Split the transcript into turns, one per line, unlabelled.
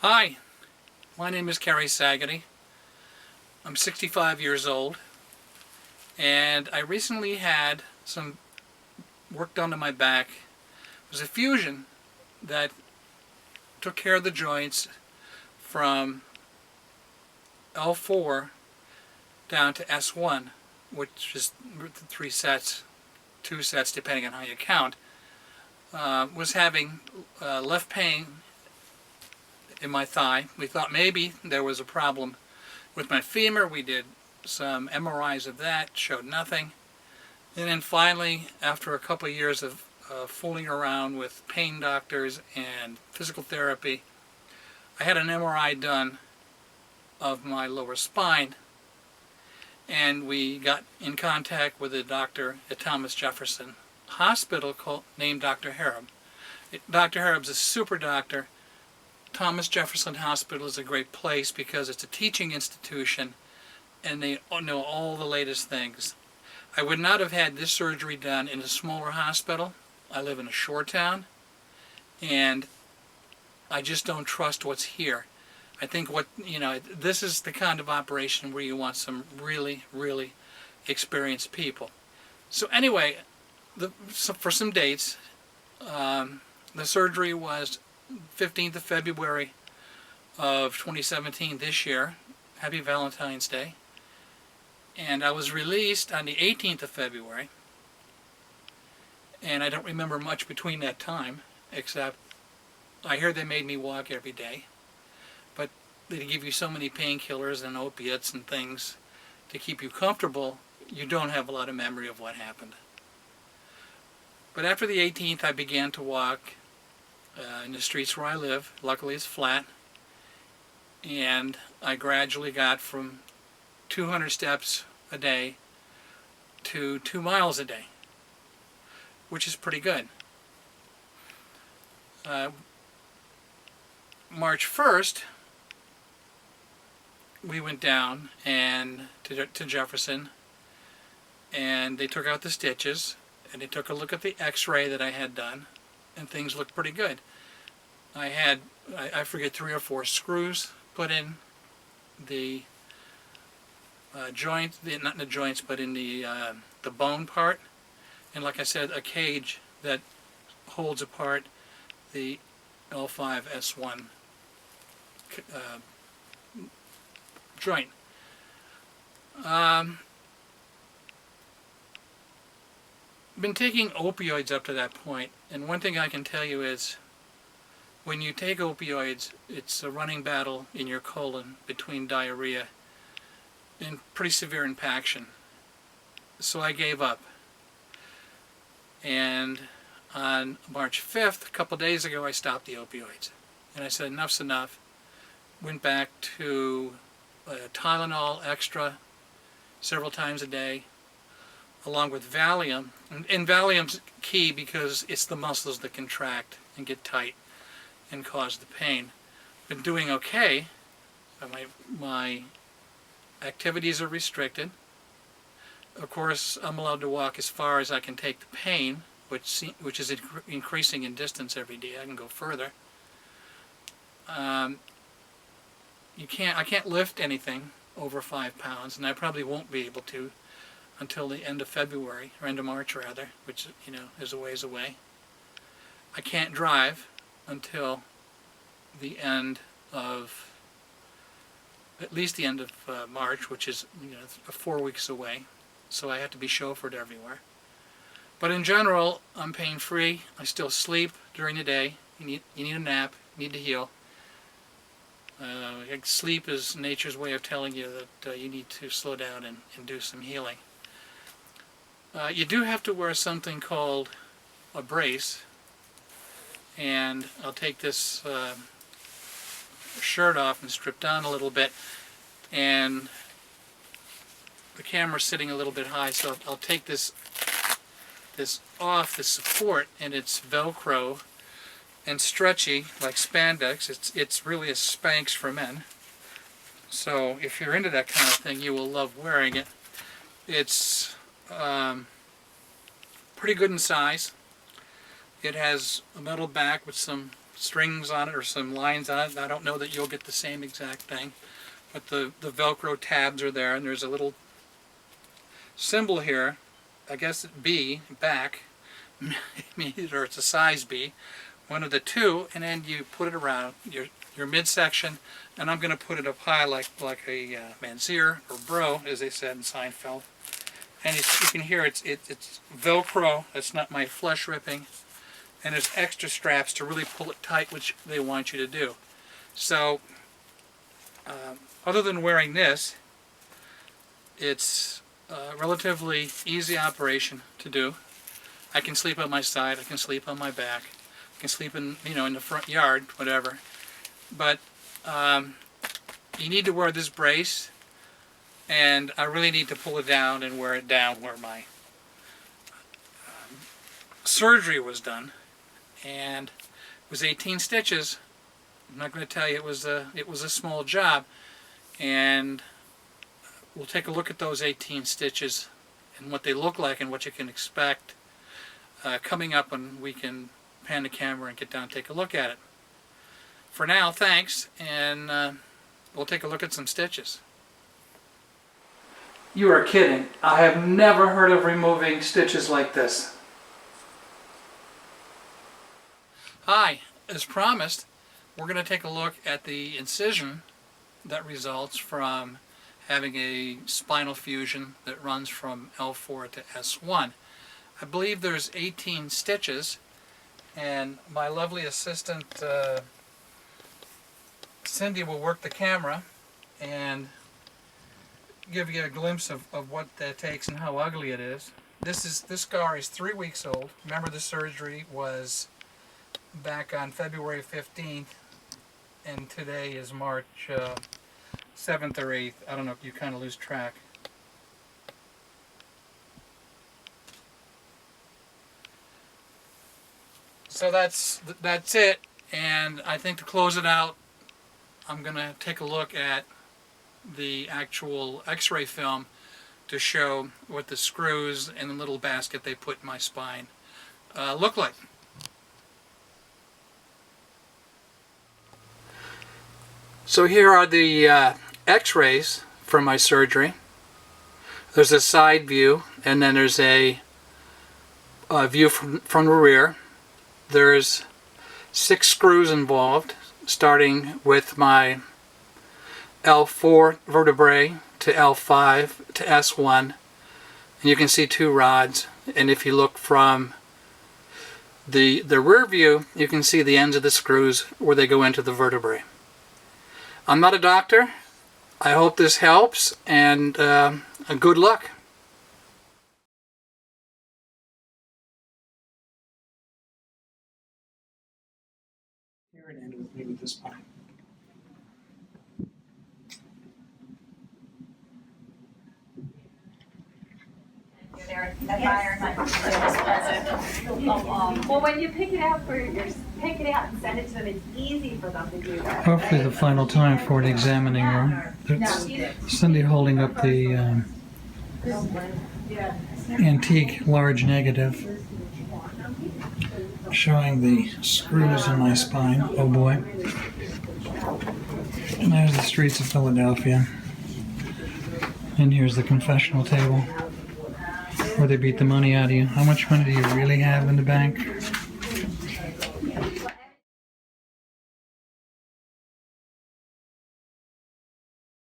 Hi, my name is Kerry Saggerty. I'm 65 years old, and I recently had some work done to my back. It was a fusion that took care of the joints from L4 down to S1, which is 3 sets, 2 sets depending on how you count. Was having left pain in my thigh. We thought maybe there was a problem with my femur. We did some MRIs of that, showed nothing. And then finally, after a couple of years of fooling around with pain doctors and physical therapy, I had an MRI done of my lower spine, and we got in contact with a doctor at Thomas Jefferson Hospital named Dr. Harab. Dr. Harab's a super doctor. Thomas Jefferson Hospital is a great place because it's a teaching institution and they know all the latest things. I would not have had this surgery done in a smaller hospital. I live in a shore town and I just don't trust what's here. I think this is the kind of operation where you want some really, really experienced people. So anyway, for some dates, the surgery was 15th of February of 2017 this year. Happy Valentine's Day. And I was released on the 18th of February. And I don't remember much between that time, except I hear they made me walk every day. But they give you so many painkillers and opiates and things to keep you comfortable, you don't have a lot of memory of what happened. But after the 18th, I began to walk in the streets where I live. Luckily it's flat, and I gradually got from 200 steps a day to 2 miles a day, which is pretty good. March 1st we went down to Jefferson, and they took out the stitches and they took a look at the x-ray that I had done, and things looked pretty good. I had, I forget, 3 or 4 screws put in the joint, not in the joints, but in the bone part, and like I said, a cage that holds apart the L4-S1 joint. Been taking opioids up to that point, and one thing I can tell you is when you take opioids, it's a running battle in your colon between diarrhea and pretty severe impaction. So I gave up. And on March 5th, a couple days ago, I stopped the opioids. And I said, enough's enough. Went back to Tylenol extra several times a day, along with Valium. And Valium's key because it's the muscles that contract and get tight and cause the pain. Been doing okay. My activities are restricted. Of course, I'm allowed to walk as far as I can take the pain, which is increasing in distance every day. I can go further. I can't lift anything over 5 pounds, and I probably won't be able to until the end of February, or end of March rather, which is a ways away. I can't drive until the end of, at least the end of March, which is 4 weeks away. So I have to be chauffeured everywhere. But in general, I'm pain-free. I still sleep during the day. You need a nap. You need to heal. Sleep is nature's way of telling you that you need to slow down and do some healing. You do have to wear something called a brace, and I'll take this shirt off and strip down a little bit, and the camera's sitting a little bit high, so I'll take this off, this support, and it's Velcro and stretchy like spandex. It's really a Spanx for men. So if you're into that kind of thing, you will love wearing it. It's pretty good in size. It has a metal back with some strings on it or some lines on it. I don't know that you'll get the same exact thing, but the Velcro tabs are there, and there's a little symbol here, I guess B, back, or it's a size B, one of the two, and then you put it around your midsection, and I'm going to put it up high like a Manzier or Bro, as they said in Seinfeld. And you can hear it's Velcro. It's not my flesh ripping, and there's extra straps to really pull it tight, which they want you to do. So, other than wearing this, it's a relatively easy operation to do. I can sleep on my side. I can sleep on my back. I can sleep in in the front yard, whatever. But you need to wear this brace, and I really need to pull it down and wear it down where my surgery was done, and it was 18 stitches. I'm not going to tell you it was a small job, and we'll take a look at those 18 stitches and what they look like and what you can expect coming up when we can pan the camera and get down and take a look at it. For now, thanks, and we'll take a look at some stitches. You are kidding. I have never heard of removing stitches like this. Hi, as promised, we're going to take a look at the incision that results from having a spinal fusion that runs from L4 to S1. I believe there's 18 stitches, and my lovely assistant Cindy will work the camera and give you a glimpse of what that takes and how ugly it is. This scar is 3 weeks old. Remember, the surgery was back on February 15th, and today is March 7th or 8th. I don't know, you kind of lose track. So that's it, and I think to close it out, I'm going to take a look at the actual x-ray film to show what the screws and the little basket they put in my spine look like. So here are the x-rays from my surgery. There's a side view, and then there's a view from the rear. There's 6 screws involved, starting with my L4 vertebrae to L5 to S1. And you can see 2 rods, and if you look from the rear view, you can see the ends of the screws where they go into the vertebrae. I'm not a doctor. I hope this helps, and good luck. Here it ended with me with this spine.
Well, when you pick it out pick it out and send it to them, it's easy for them to do that.
Hopefully the final time for the examining room. That's Cindy holding up the antique large negative, showing the screws in my spine. Oh boy. And there's the streets of Philadelphia. And here's the confessional table, where they beat the money out of you. How much money do you really have in the bank?